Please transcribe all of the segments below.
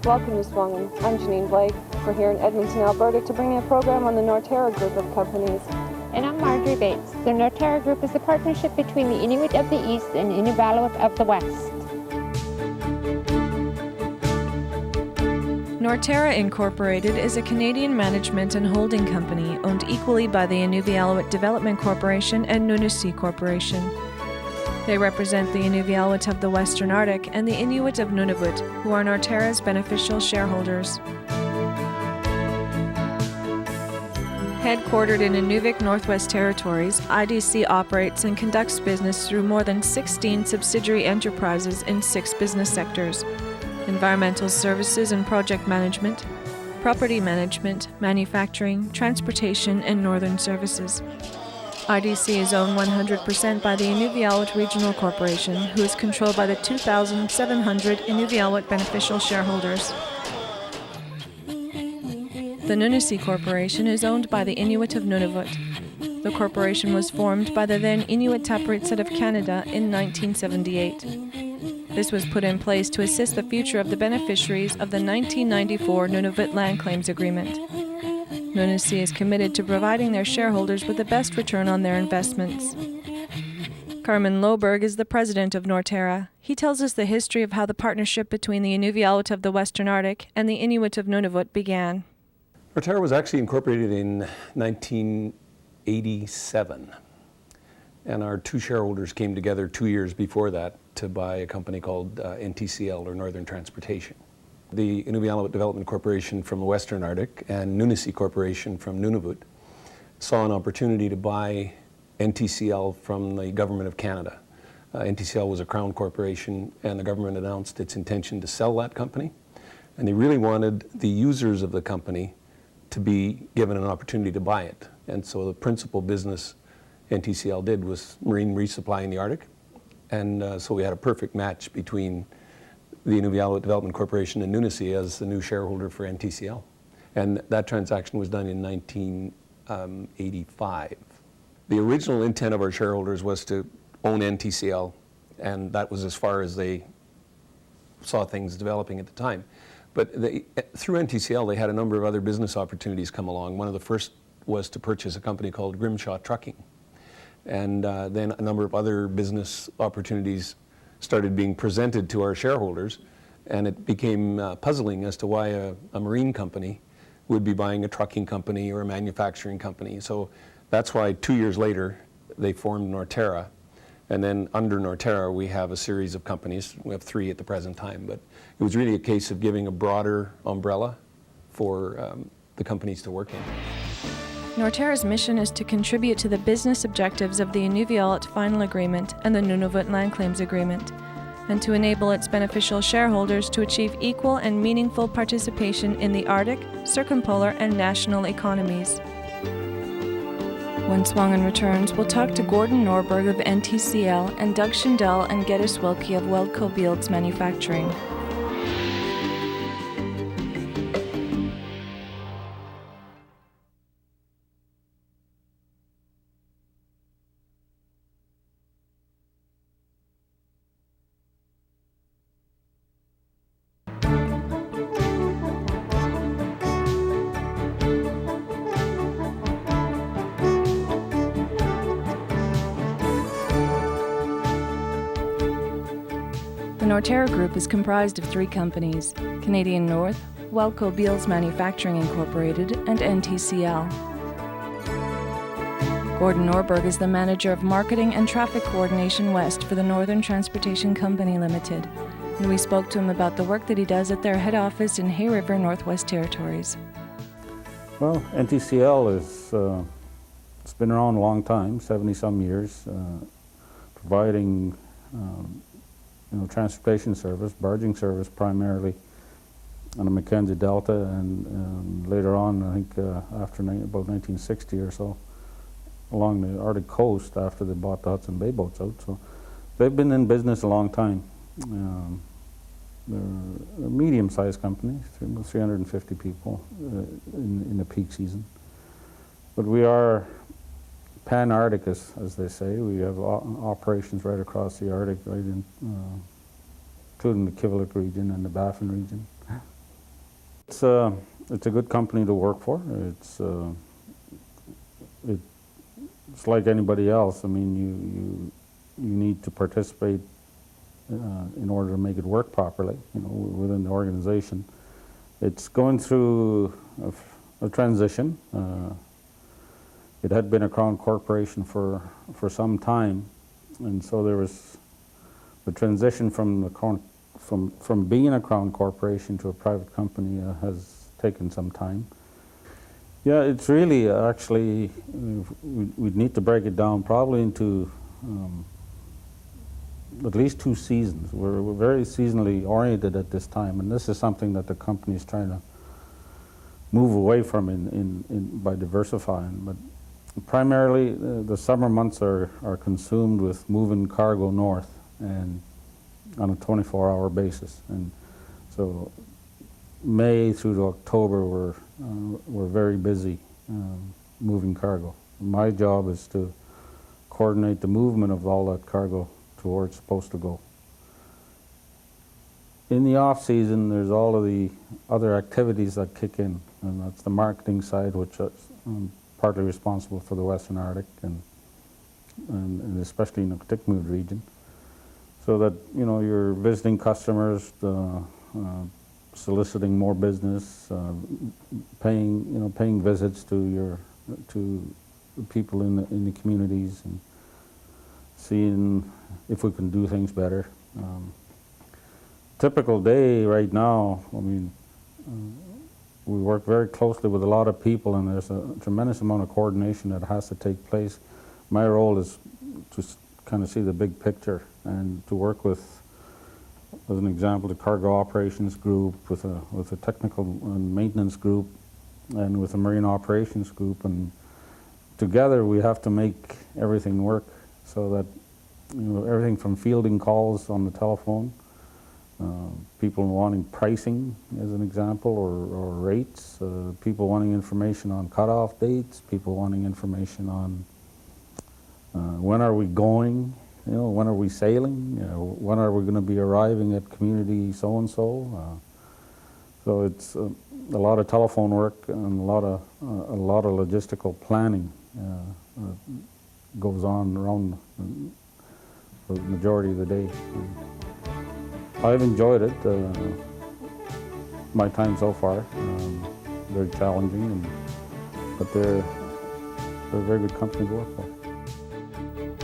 Welcome to SUAANGAN. I'm Janine Blake. We're here in Edmonton, Alberta to bring you a program on the Norterra group of companies. And I'm Marjorie Bates. The Norterra group is a partnership between the Inuit of the East and Inuvialuit of the West. Norterra Incorporated is a Canadian management and holding company owned equally by the Inuvialuit Development Corporation and Nunisi Corporation. They represent the Inuvialuit of the Western Arctic and the Inuit of Nunavut, who are Norterra's beneficial shareholders. Headquartered in Inuvik, Northwest Territories, IDC operates and conducts business through more than 16 subsidiary enterprises in 6 business sectors: environmental services and project management, property management, manufacturing, transportation, and northern services. IDC is owned 100% by the Inuvialuit Regional Corporation, who is controlled by the 2,700 Inuvialuit beneficial shareholders. The Nunisi Corporation is owned by the Inuit of Nunavut. The corporation was formed by the then Inuit Tapiritzit of Canada in 1978. This was put in place to assist the future of the beneficiaries of the 1994 Nunavut Land Claims Agreement. Nunisi is committed to providing their shareholders with the best return on their investments. Carmen Loberg is the president of Norterra. He tells us the history of how the partnership between the Inuvialuit of the Western Arctic and the Inuit of Nunavut began. Norterra was actually incorporated in 1987, and our 2 shareholders came together 2 years before that to buy a company called NTCL, or Northern Transportation. The Inuvialuit Development Corporation from the Western Arctic and Nunisi Corporation from Nunavut saw an opportunity to buy NTCL from the Government of Canada. NTCL was a Crown corporation, and the government announced its intention to sell that company, and they really wanted the users of the company to be given an opportunity to buy it. And so the principal business NTCL did was marine resupply in the Arctic, and so we had a perfect match between the Inuvialuit Development Corporation and Nunisi as the new shareholder for NTCL. And that transaction was done in 1985. The original intent of our shareholders was to own NTCL, and that was as far as they saw things developing at the time. But through NTCL, they had a number of other business opportunities come along. One of the first was to purchase a company called Grimshaw Trucking. And then a number of other business opportunities started being presented to our shareholders, and it became puzzling as to why a marine company would be buying a trucking company or a manufacturing company. So that's why 2 years later they formed Norterra, and then under Norterra we have a series of companies. We have 3 at the present time, but it was really a case of giving a broader umbrella for the companies to work in. Norterra's mission is to contribute to the business objectives of the Inuvialuit Final Agreement and the Nunavut Land Claims Agreement, and to enable its beneficial shareholders to achieve equal and meaningful participation in the Arctic, circumpolar, and national economies. When SUAANGAN returns, we'll talk to Gordon Norberg of NTCL and Doug Schindel and Geddes Wolki of Wolki Manufacturing. The Norterra Group is comprised of 3 companies: Canadian North, Wolki Manufacturing Incorporated, and NTCL. Gordon Norberg is the manager of Marketing and Traffic Coordination West for the Northern Transportation Company Limited, and we spoke to him about the work that he does at their head office in Hay River, Northwest Territories. Well, NTCL is it's been around a long time, 70-some years, providing transportation service, barging service primarily on the Mackenzie Delta, and later on, I think after about 1960 or so, along the Arctic coast after they bought the Hudson Bay boats out. So they've been in business a long time. They're a medium-sized company, 350 people in the peak season. But we are pan-Arctic, as they say. We have operations right across the Arctic, right in, including the Kivalliq region and the Baffin region. It's a good company to work for. It's like anybody else. I mean, you need to participate in order to make it work properly, within the organization. It's going through a transition. It had been a Crown corporation for some time, and so there was the transition from the Crown, from being a Crown corporation to a private company has taken some time. Yeah, it's really actually, we'd need to break it down probably into at least 2 seasons. We're very seasonally oriented at this time, and this is something that the company is trying to move away from by diversifying. But primarily, the summer months are consumed with moving cargo north and on a 24-hour basis. And so May through to October, we're very busy moving cargo. My job is to coordinate the movement of all that cargo to where it's supposed to go. In the off season, there's all of the other activities that kick in, and that's the marketing side, which is partly responsible for the Western Arctic and especially in the Tikmud region. So that you're visiting customers, soliciting more business, paying visits to the people in the communities, and seeing if we can do things better. Typical day right now, I mean, we work very closely with a lot of people, and there's a tremendous amount of coordination that has to take place. My role is to kind of see the big picture and to work with, as an example, the cargo operations group, with a technical and maintenance group, and with a marine operations group, and together we have to make everything work so that everything from fielding calls on the telephone, people wanting pricing as an example, or rates, people wanting information on cutoff dates, people wanting information on when are we going, when are we sailing, when are we going to be arriving at community so-and-so. So it's a lot of telephone work and a lot of logistical planning goes on around the majority of the day. I've enjoyed it, my time so far. Very challenging, but they're a very good company to work for.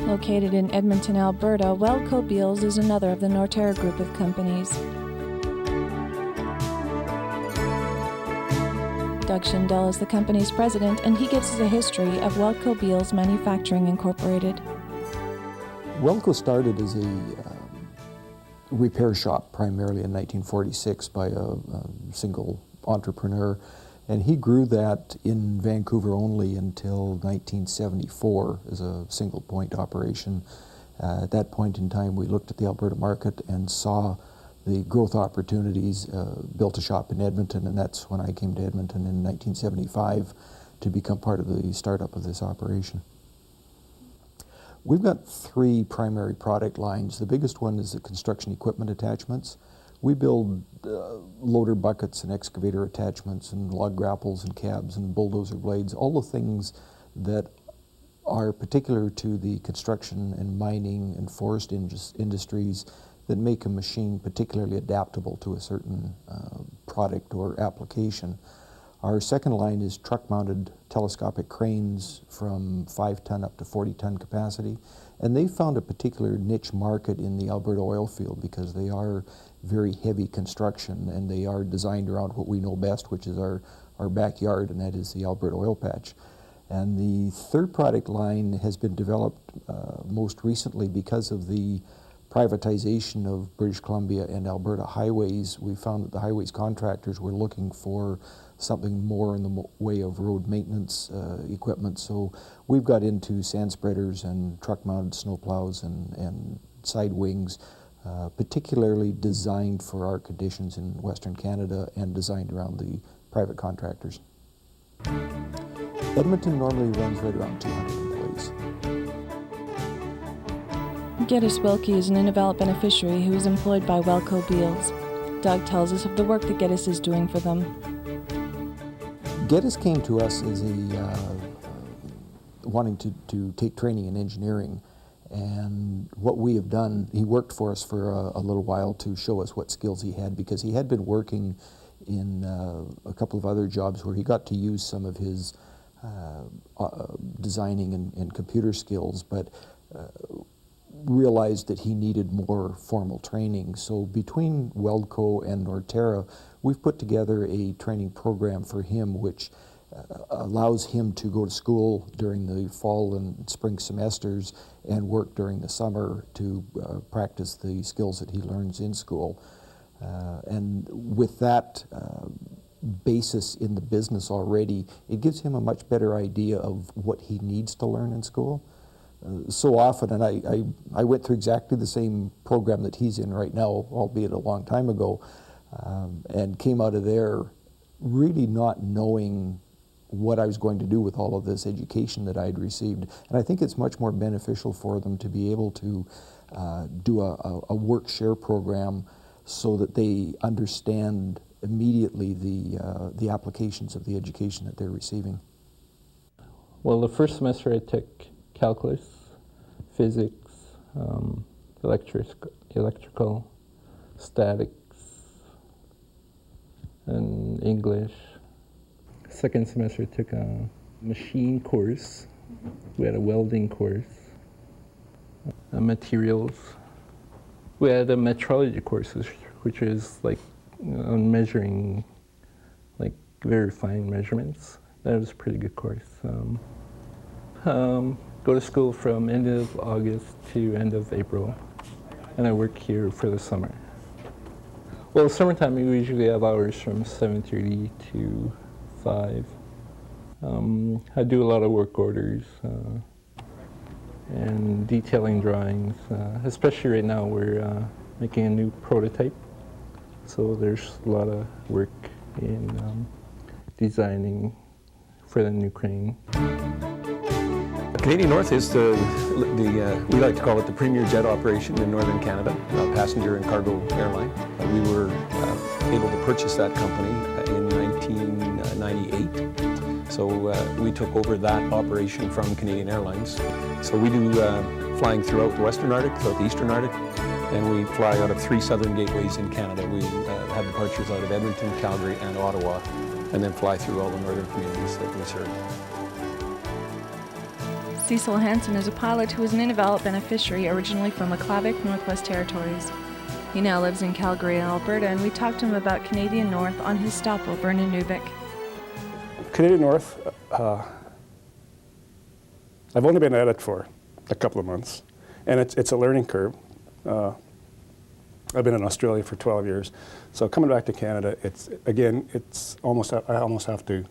Located in Edmonton, Alberta, Wolki Cecil is another of the Norterra group of companies. Doug Schindel is the company's president, and he gives us a history of Wolki Cecil Manufacturing Incorporated. Wolki started as a repair shop primarily in 1946 by a single entrepreneur, and he grew that in Vancouver only until 1974 as a single point operation. At that point in time, we looked at the Alberta market and saw the growth opportunities, built a shop in Edmonton, and that's when I came to Edmonton in 1975 to become part of the startup of this operation. We've got 3 primary product lines. The biggest one is the construction equipment attachments. We build loader buckets and excavator attachments and log grapples and cabs and bulldozer blades, all the things that are particular to the construction and mining and forest industries that make a machine particularly adaptable to a certain product or application. Our second line is truck-mounted telescopic cranes from 5-ton up to 40-ton capacity, and they found a particular niche market in the Alberta oil field because they are very heavy construction and they are designed around what we know best, which is our backyard, and that is the Alberta oil patch. And the third product line has been developed most recently because of the privatization of British Columbia and Alberta highways. We found that the highways contractors were looking for something more in the way of road maintenance equipment. So we've got into sand spreaders and truck-mounted snowplows and side wings, particularly designed for our conditions in Western Canada and designed around the private contractors. Edmonton normally runs right around 200 employees. Geddes Wolki is an Inuvialuit beneficiary who is employed by Wolki Cecil. Doug tells us of the work that Geddes is doing for them. Geddes came to us as wanting to take training in engineering, and what we have done, he worked for us for a little while to show us what skills he had, because he had been working in a couple of other jobs where he got to use some of his designing and computer skills, but realized that he needed more formal training. So between Weldco and Norterra, we've put together a training program for him which allows him to go to school during the fall and spring semesters and work during the summer to practice the skills that he learns in school. And with that basis in the business already, it gives him a much better idea of what he needs to learn in school. So often, and I went through exactly the same program that he's in right now, albeit a long time ago, and came out of there really not knowing what I was going to do with all of this education that I'd received. And I think it's much more beneficial for them to be able to do a work share program so that they understand immediately the applications of the education that they're receiving. Well, the first semester I took calculus, physics, electrical, statics, and English. Second semester I took a machine course. We had a welding course, materials. We had a metrology course, which is like on measuring, like very fine measurements. That was a pretty good course. Go to school from end of August to end of April, and I work here for the summer. Well, summertime we usually have hours from 7:30 to 5. I do a lot of work orders and detailing drawings, especially right now we're making a new prototype, so there's a lot of work in designing for the new crane. Canadian North is we like to call it the premier jet operation in northern Canada, a passenger and cargo airline. We were able to purchase that company in 1998. So we took over that operation from Canadian Airlines. So we do flying throughout the Western Arctic, throughout the Eastern Arctic, and we fly out of 3 southern gateways in Canada. We have departures out of Edmonton, Calgary, and Ottawa, and then fly through all the northern communities that we serve. Cecil Hansen is a pilot who is an Inuvialuit beneficiary originally from Aklavik, Northwest Territories. He now lives in Calgary, Alberta, and we talked to him about Canadian North on his stopover in Inuvik. Canadian North, I've only been at it for a couple of months, and it's a learning curve. I've been in Australia for 12 years, so coming back to Canada, I almost have to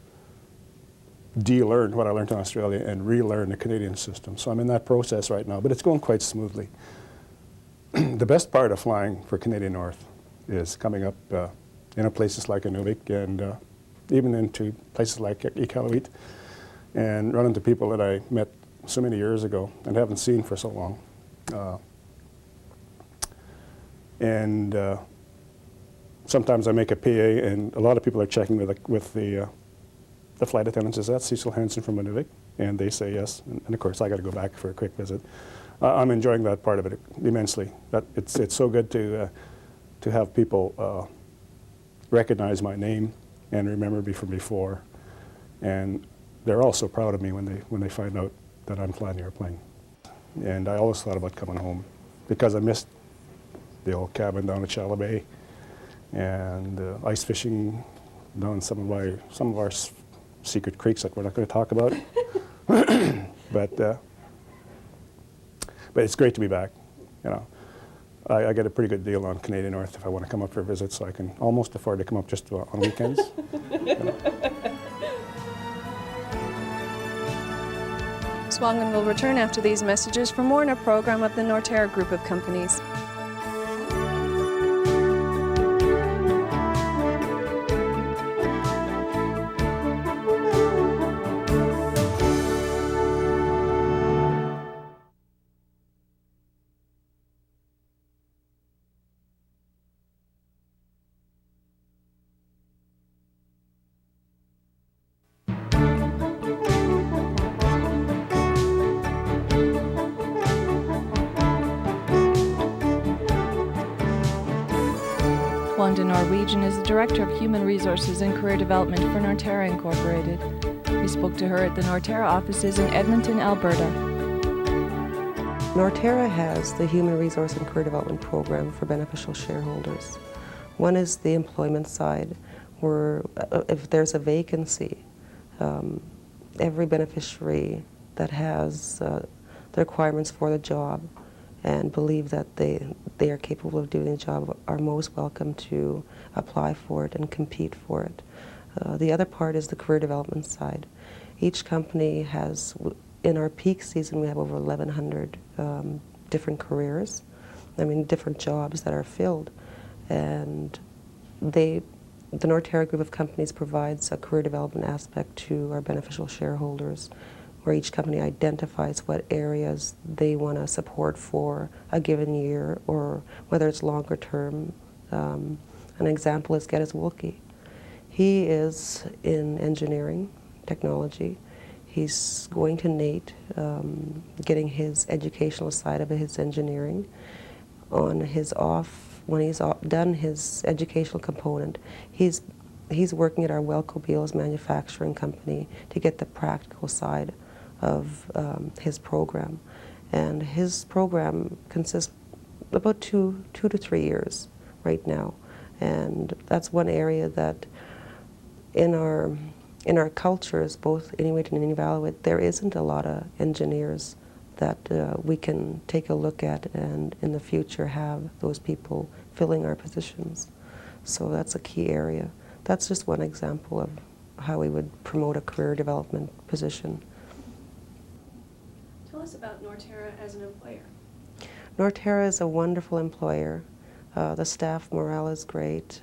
de-learn what I learned in Australia and relearn the Canadian system. So I'm in that process right now, but it's going quite smoothly. The best part of flying for Canadian North is coming up places like Inuvik and even into places like Inuvialuit, and run into people that I met so many years ago and haven't seen for so long. Sometimes I make a PA, and a lot of people are checking with the flight attendants, is that Cecil Hansen from Inuvik? And they say yes, and of course I got to go back for a quick visit. I'm enjoying that part of it immensely. It's so good to have people recognize my name and remember me from before, and they're all so proud of me when they find out that I'm flying the airplane. And I always thought about coming home because I missed the old cabin down at Shallow Bay and ice fishing down some of our secret creeks that we're not going to talk about. But it's great to be back. You know, I get a pretty good deal on Canadian North if I want to come up for a visit, so I can almost afford to come up just on weekends. You know. SUAANGAN will return after these messages for more in a program of the Norterra Group of Companies. Wanda Norwegian is the Director of Human Resources and Career Development for Norterra Incorporated. We spoke to her at the Norterra offices in Edmonton, Alberta. Norterra has the Human Resource and Career Development Program for beneficial shareholders. One is the employment side, where if there's a vacancy, every beneficiary that has the requirements for the job and believe that they are capable of doing the job are most welcome to apply for it and compete for it. The other part is the career development side. Each company has, in our peak season, we have over 1,100 different careers, different jobs that are filled. And the Norterra group of companies provides a career development aspect to our beneficial shareholders, where each company identifies what areas they want to support for a given year, or whether it's longer term. An example is Geddes Wolki. He is in engineering, technology. He's going to NATE, getting his educational side of his engineering. On his off, when he's done his educational component, he's working at our Welco Beals manufacturing company to get the practical side of his program. And his program consists about two to 3 years right now. And that's one area that in our cultures, both Inuit and Inuvialuit, there isn't a lot of engineers that we can take a look at and in the future have those people filling our positions. So that's a key area. That's just one example of how we would promote a career development position. Tell us about Norterra as an employer. Norterra is a wonderful employer. The staff morale is great.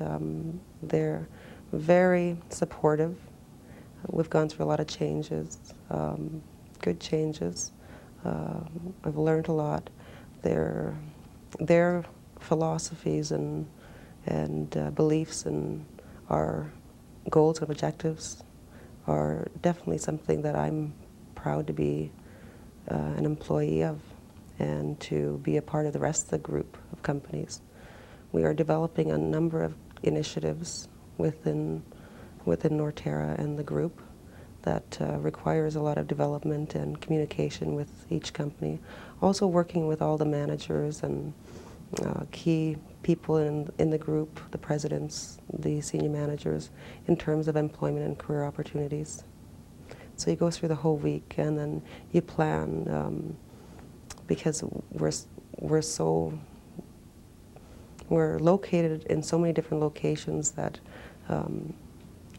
They're very supportive. We've gone through a lot of changes, good changes. I've learned a lot. Their philosophies and beliefs and our goals and objectives are definitely something that I'm proud to be an employee of and to be a part of the rest of the group of companies. We are developing a number of initiatives within Norterra and the group that requires a lot of development and communication with each company. Also working with all the managers and key people in the group, the presidents, the senior managers, in terms of employment and career opportunities. So you go through the whole week and then you plan, because we're located in so many different locations that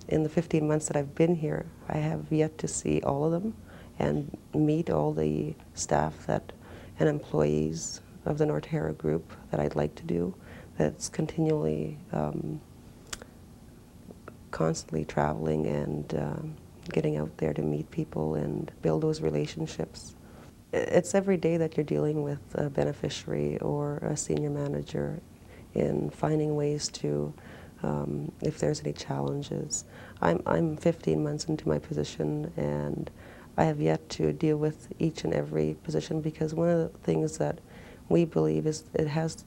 in the 15 months that I've been here, I have yet to see all of them and meet all the staff and employees of the Norterra group that I'd like to do. That's continually, constantly traveling and getting out there to meet people and build those relationships. It's every day that you're dealing with a beneficiary or a senior manager in finding ways to, if there's any challenges. I'm 15 months into my position and I have yet to deal with each and every position, because one of the things that we believe is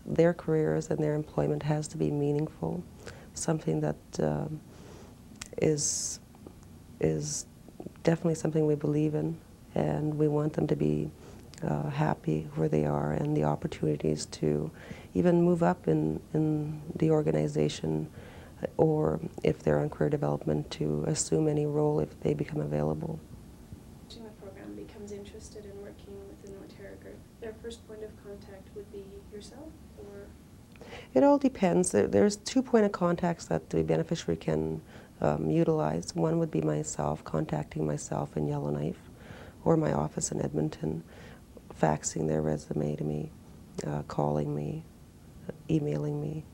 their careers and their employment has to be meaningful, something that is definitely something we believe in, and we want them to be happy where they are and the opportunities to even move up in the organization, or if they're on career development, to assume any role if they become available. The program becomes interested in working with the Norterra group. Their first point of contact would be yourself, or? It all depends. There's 2 points of contacts that the beneficiary can utilize. One would be myself, contacting myself in Yellowknife, or my office in Edmonton, faxing their resume to me, calling me, emailing me,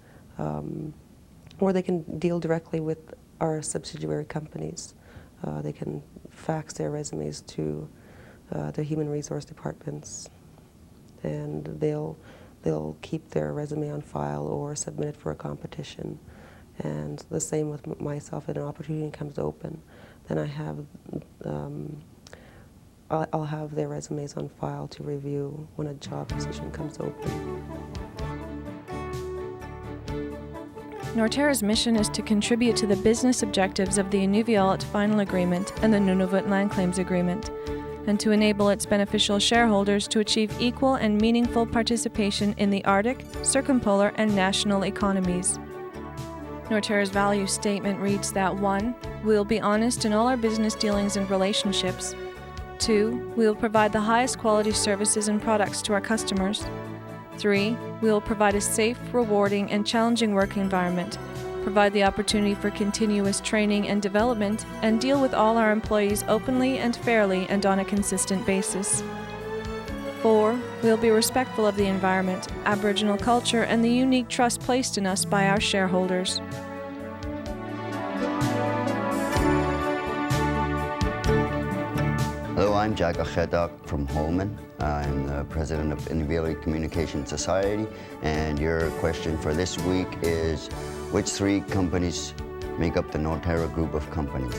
or they can deal directly with our subsidiary companies. They can fax their resumes to the human resource departments, and they'll keep their resume on file or submit it for a competition. And the same with myself. If an opportunity comes open, then I have I'll have their resumes on file to review when a job position comes open. Norterra's mission is to contribute to the business objectives of the Inuvialuit Final Agreement and the Nunavut Land Claims Agreement, and to enable its beneficial shareholders to achieve equal and meaningful participation in the Arctic, circumpolar, and national economies. Norterra's value statement reads that 1. We will be honest in all our business dealings and relationships. 2. We will provide the highest quality services and products to our customers. 3. We will provide a safe, rewarding, and challenging work environment, provide the opportunity for continuous training and development, and deal with all our employees openly and fairly and on a consistent basis. 4. We will be respectful of the environment, Aboriginal culture, and the unique trust placed in us by our shareholders. Hello, I'm Jack Achedak from Holman. I'm the president of Inuvialuit Communication Society, and your question for this week is, which 3 companies make up the Norterra group of companies?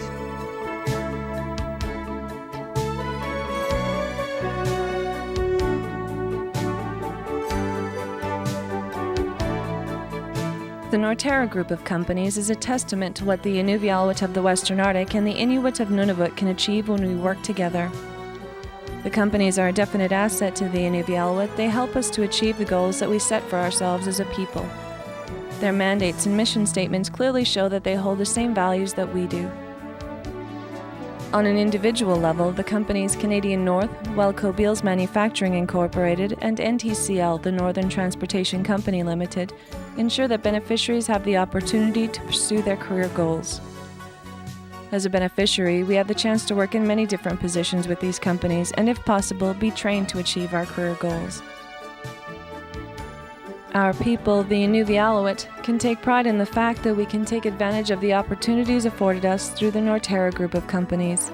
The Norterra group of companies is a testament to what the Inuvialuit of the Western Arctic and the Inuit of Nunavut can achieve when we work together. The companies are a definite asset to the Inuvialuit. They help us to achieve the goals that we set for ourselves as a people. Their mandates and mission statements clearly show that they hold the same values that we do. On an individual level, the companies Canadian North, Welco Beals Manufacturing Incorporated, and NTCL, the Northern Transportation Company Limited, ensure that beneficiaries have the opportunity to pursue their career goals. As a beneficiary, we have the chance to work in many different positions with these companies and, if possible, be trained to achieve our career goals. Our people, the Inuvialuit, can take pride in the fact that we can take advantage of the opportunities afforded us through the Norterra group of companies.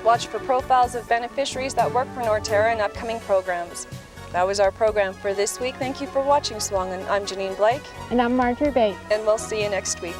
Watch for profiles of beneficiaries that work for Norterra in upcoming programs. That was our program for this week. Thank you for watching SUAANGAN. I'm Janine Blake. And I'm Marjorie Bates. And we'll see you next week.